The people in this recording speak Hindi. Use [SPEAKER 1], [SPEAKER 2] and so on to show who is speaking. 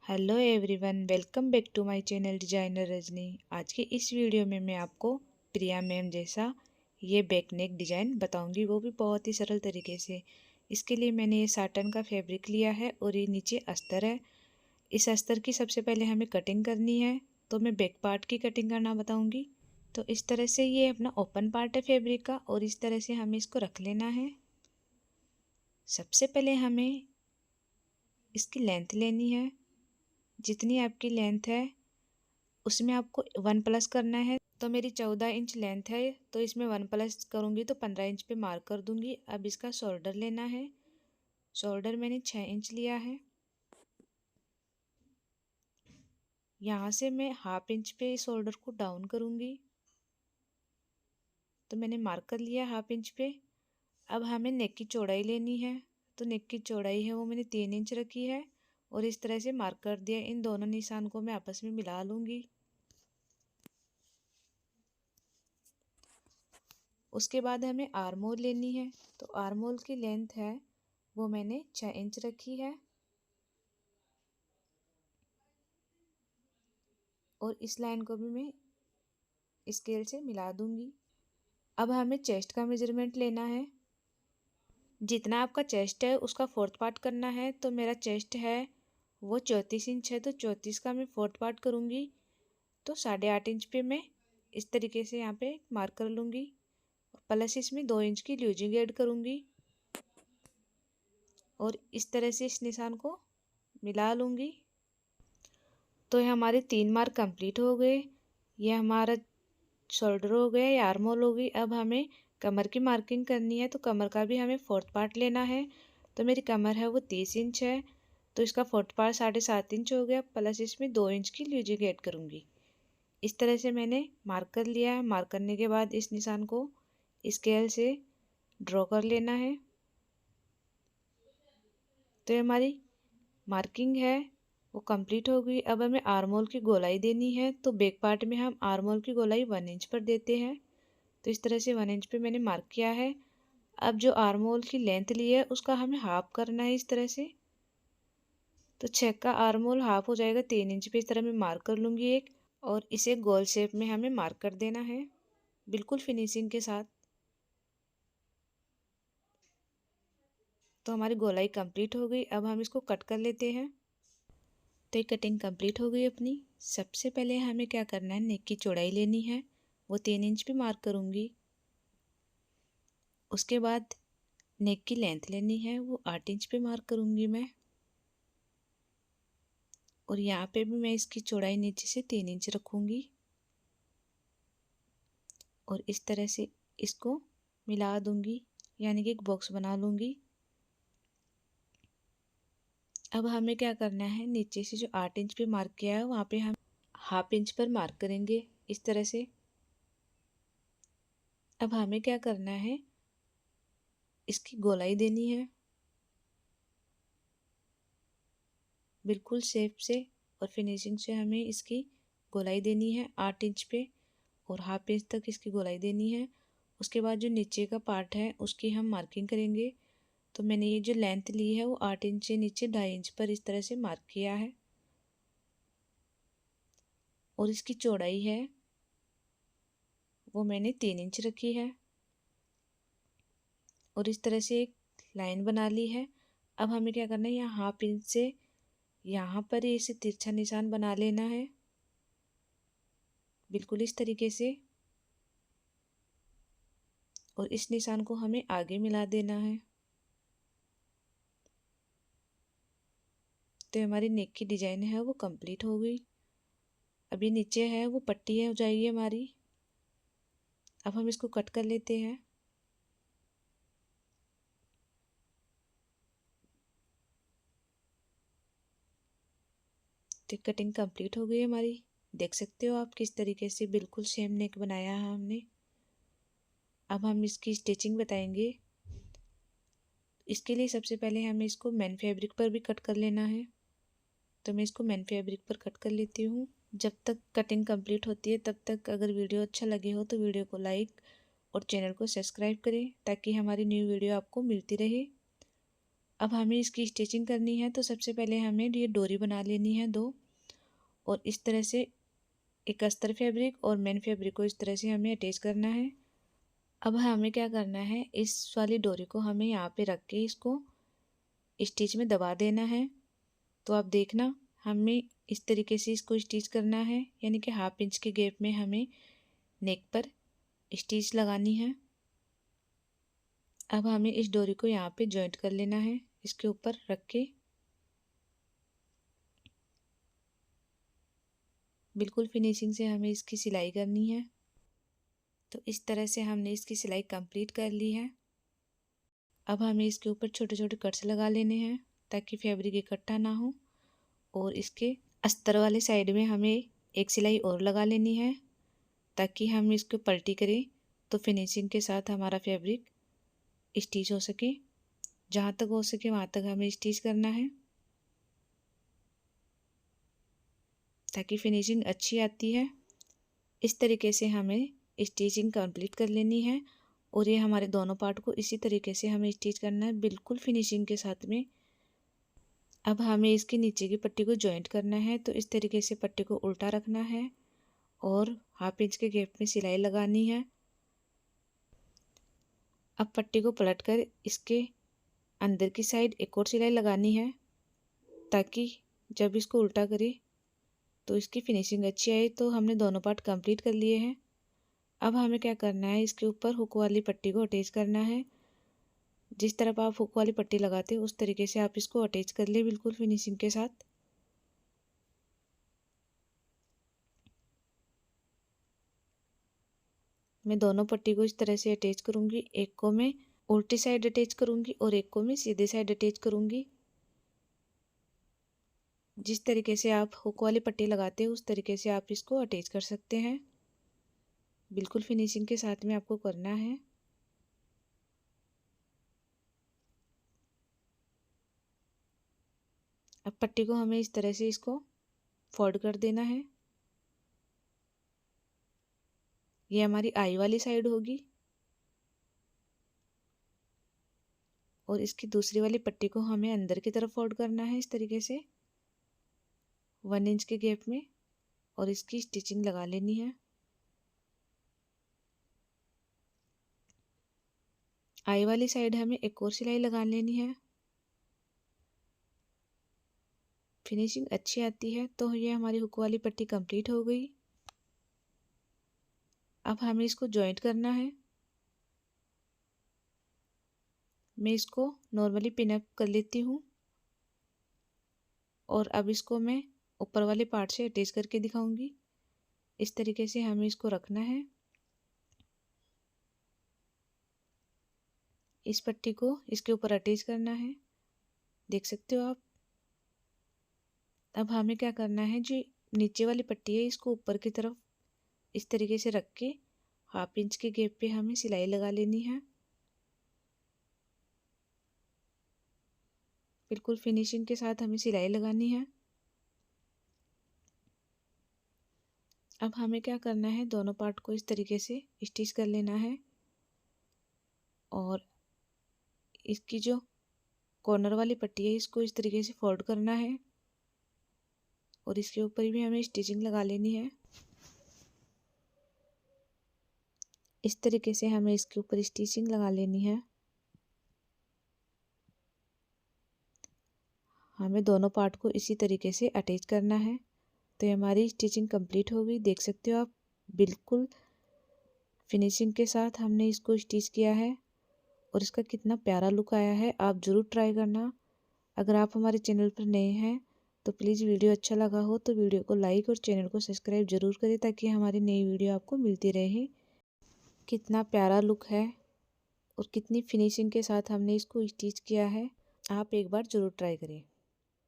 [SPEAKER 1] Hello everyone, welcome back to my channel designer Rajni. आज की इस वीडियो में मैं आपको प्रिया मैम जैसा ये बैक नेक डिज़ाइन बताऊंगी, वो भी बहुत ही सरल तरीके से। इसके लिए मैंने ये साटन का फैब्रिक लिया है और ये नीचे अस्तर है। इस अस्तर की सबसे पहले हमें कटिंग करनी है, तो मैं बैक पार्ट की कटिंग करना बताऊँगी। तो इस तरह से ये अपना ओपन पार्ट है फैब्रिक का और इस तरह से हमें इसको रख लेना है। सबसे पहले हमें इसकी लेंथ लेनी है। जितनी आपकी लेंथ है उसमें आपको 1 प्लस करना है। तो मेरी 14 इंच लेंथ है, तो इसमें 1 प्लस करूँगी तो 15 इंच पे मार्क कर दूँगी। अब इसका शोल्डर लेना है। शोल्डर मैंने 6 इंच लिया है। यहाँ से मैं हाफ इंच पे शोल्डर को डाउन करूँगी। तो मैंने मार्क कर लिया हाफ इंच पे। अब हमें नेक की चौड़ाई लेनी है। तो नेक की चौड़ाई है वो मैंने 3 इंच रखी है और इस तरह से मार्क कर दिया। इन दोनों निशान को मैं आपस में मिला लूँगी। उसके बाद हमें आर्म होल लेनी है। तो आर्म होल की लेंथ है वो मैंने 6 इंच रखी है और इस लाइन को भी मैं स्केल से मिला दूंगी। अब हमें चेस्ट का मेजरमेंट लेना है। जितना आपका चेस्ट है उसका फोर्थ पार्ट करना है। तो मेरा चेस्ट है वो 34 इंच है, तो 34 का मैं फोर्थ पार्ट करूँगी। तो 8.5 इंच पे मैं इस तरीके से यहाँ पे मार्क कर लूँगी और प्लस इसमें 2 इंच की ल्यूजिंग ऐड करूँगी और इस तरह से इस निशान को मिला लूँगी। तो ये हमारे 3 मार्क कंप्लीट हो गए। ये हमारा शोल्डर हो गया, या आर्म होल हो गई। अब हमें कमर की मार्किंग करनी है। तो कमर का भी हमें फोर्थ पार्ट लेना है। तो मेरी कमर है वो 30 इंच है, तो इसका फोर्थ पार्ट 7.5 इंच हो गया, प्लस इसमें 2 इंच की ल्यूजिंग ऐड करूँगी। इस तरह से मैंने मार्क कर लिया है। मार्क करने के बाद इस निशान को स्केल से ड्रॉ कर लेना है। तो ये हमारी मार्किंग है वो कंप्लीट हो गई। अब हमें आर्म होल की गोलाई देनी है। तो बैक पार्ट में हम आर्म होल की गोलाई 1 इंच पर देते हैं। तो इस तरह से 1 इंच पे मैंने मार्क किया है। अब जो आर्म होल की लेंथ ली है उसका हमें हाफ करना है इस तरह से। तो 6 का आर्म होल हाफ हो जाएगा 3 इंच पे। इस तरह मैं मार्क कर लूँगी एक, और इसे गोल शेप में हमें मार्क कर देना है बिल्कुल फिनिशिंग के साथ। तो हमारी गोलाई कंप्लीट हो गई। अब हम इसको कट कर लेते हैं। तो ये कटिंग कंप्लीट हो गई अपनी। सबसे पहले हमें क्या करना है, नेक की चौड़ाई लेनी है, वो 3 इंच पे मार्क करूँगी। उसके बाद नेक की लेंथ लेनी है, वो 8 इंच पे मार्क करूँगी मैं। और यहाँ पे भी मैं इसकी चौड़ाई नीचे से 3 इंच रखूँगी और इस तरह से इसको मिला दूँगी, यानी कि एक बॉक्स बना लूँगी। अब हमें क्या करना है, नीचे से जो 8 इंच पे मार्क किया है वहाँ पे हम हाफ इंच पर मार्क करेंगे इस तरह से। अब हमें क्या करना है, इसकी गोलाई देनी है बिल्कुल शेप से और फिनिशिंग से। हमें इसकी गोलाई देनी है 8 इंच पे और हाफ इंच तक इसकी गोलाई देनी है। उसके बाद जो नीचे का पार्ट है उसकी हम मार्किंग करेंगे। तो मैंने ये जो लेंथ ली है वो 8 इंच से नीचे 2.5 इंच पर इस तरह से मार्क किया है। और इसकी चौड़ाई है वो मैंने 3 इंच रखी है और इस तरह से एक लाइन बना ली है। अब हमें क्या करना है, यहाँ हाफ इंच से यहाँ पर ही इसे तिरछा निशान बना लेना है बिल्कुल इस तरीके से, और इस निशान को हमें आगे मिला देना है। तो हमारी नेक की डिजाइन है वो कंप्लीट हो गई। अब ये नीचे है वो पट्टी है हो जाएगी हमारी। अब हम इसको कट कर लेते हैं। तो कटिंग कंप्लीट हो गई हमारी। देख सकते हो आप किस तरीके से बिल्कुल सेम नेक बनाया है हमने। अब हम इसकी स्टिचिंग बताएंगे। इसके लिए सबसे पहले हमें इसको मेन फैब्रिक पर भी कट कर लेना है। तो मैं इसको मेन फैब्रिक पर कट कर लेती हूँ। जब तक कटिंग कंप्लीट होती है तब तक अगर वीडियो अच्छा लगे हो तो वीडियो को लाइक और चैनल को सब्सक्राइब करें, ताकि हमारी न्यू वीडियो आपको मिलती रहे। अब हमें इसकी स्टिचिंग करनी है, तो सबसे पहले हमें ये डोरी बना लेनी है 2, और इस तरह से एक अस्तर फैब्रिक और मेन फैब्रिक को इस तरह से हमें अटैच करना है। अब हमें क्या करना है, इस वाली डोरी को हमें यहाँ पे रख के इसको स्टिच में दबा देना है। तो आप देखना, हमें इस तरीके से इसको स्टिच करना है, यानी कि 1/2 इंच के गैप में हमें नेक पर स्टिच लगानी है। अब हमें इस डोरी को यहाँ पे जॉइंट कर लेना है, इसके ऊपर रख के बिल्कुल फिनिशिंग से हमें इसकी सिलाई करनी है। तो इस तरह से हमने इसकी सिलाई कंप्लीट कर ली है। अब हमें इसके ऊपर छोटे छोटे कट्स लगा लेने हैं ताकि फैब्रिक इकट्ठा ना हो, और इसके अस्तर वाले साइड में हमें एक सिलाई और लगा लेनी है ताकि हम इसको पलटी करें तो फिनिशिंग के साथ हमारा फैब्रिक स्टिच हो सके। जहाँ तक हो सके वहाँ तक हमें स्टिच करना है ताकि फिनिशिंग अच्छी आती है। इस तरीके से हमें स्टिचिंग कंप्लीट कर लेनी है, और ये हमारे दोनों पार्ट को इसी तरीके से हमें स्टिच करना है बिल्कुल फिनिशिंग के साथ में। अब हमें इसके नीचे की पट्टी को जॉइंट करना है, तो इस तरीके से पट्टी को उल्टा रखना है और 1/2 इंच के गैप में सिलाई लगानी है। अब पट्टी को पलटकर इसके अंदर की साइड एक और सिलाई लगानी है ताकि जब इसको उल्टा करें तो इसकी फिनिशिंग अच्छी आए। तो हमने दोनों पार्ट कंप्लीट कर लिए हैं। अब हमें क्या करना है, इसके ऊपर हुक वाली पट्टी को अटैच करना है। जिस तरफ आप हुक वाली पट्टी लगाते हैं उस तरीके से आप इसको अटैच कर ले बिल्कुल फिनिशिंग के साथ। मैं दोनों पट्टी को इस तरह से अटैच करूँगी, एक को मैं उल्टी साइड अटैच करूँगी और एक को मैं सीधे साइड अटैच करूँगी। जिस तरीके से आप हुक वाली पट्टी लगाते हैं उस तरीके से आप इसको अटैच कर सकते हैं। बिल्कुल फिनिशिंग के साथ में आपको करना है। अब पट्टी को हमें इस तरह से इसको फोल्ड कर देना है। ये हमारी आई वाली साइड होगी, और इसकी दूसरी वाली पट्टी को हमें अंदर की तरफ फोल्ड करना है इस तरीके से 1 इंच के गैप में, और इसकी स्टिचिंग लगा लेनी है। आई वाली साइड हमें एक और सिलाई लगा लेनी है। फिनिशिंग अच्छी आती है। तो ये हमारी हुक वाली पट्टी कंप्लीट हो गई। अब हमें इसको जॉइंट करना है। मैं इसको नॉर्मली पिन अप कर लेती हूँ, और अब इसको मैं ऊपर वाले पार्ट से अटैच करके दिखाऊंगी। इस तरीके से हमें इसको रखना है। इस पट्टी को इसके ऊपर अटैच करना है, देख सकते हो आप। अब हमें क्या करना है, जो नीचे वाली पट्टी है इसको ऊपर की तरफ इस तरीके से रख के 1/2 इंच के गैप पे हमें सिलाई लगा लेनी है। बिल्कुल फिनिशिंग के साथ हमें सिलाई लगानी है। अब हमें क्या करना है, दोनों पार्ट को इस तरीके से स्टिच कर लेना है, और इसकी जो कॉर्नर वाली पट्टी है इसको इस तरीके से फोल्ड करना है, और इसके ऊपर भी हमें स्टिचिंग लगा लेनी है। इस तरीके से हमें इसके ऊपर स्टिचिंग लगा लेनी है। हमें दोनों पार्ट को इसी तरीके से अटैच करना है। तो ये हमारी स्टिचिंग कंप्लीट हो गई, देख सकते हो आप। बिल्कुल फिनिशिंग के साथ हमने इसको स्टिच किया है, और इसका कितना प्यारा लुक आया है। आप ज़रूर ट्राई करना। अगर आप हमारे चैनल पर नए हैं तो प्लीज़ वीडियो अच्छा लगा हो तो वीडियो को लाइक और चैनल को सब्सक्राइब ज़रूर करें ताकि हमारी नई वीडियो आपको मिलती रहे। कितना प्यारा लुक है और कितनी फिनिशिंग के साथ हमने इसको स्टिच किया है। आप एक बार ज़रूर ट्राई करें।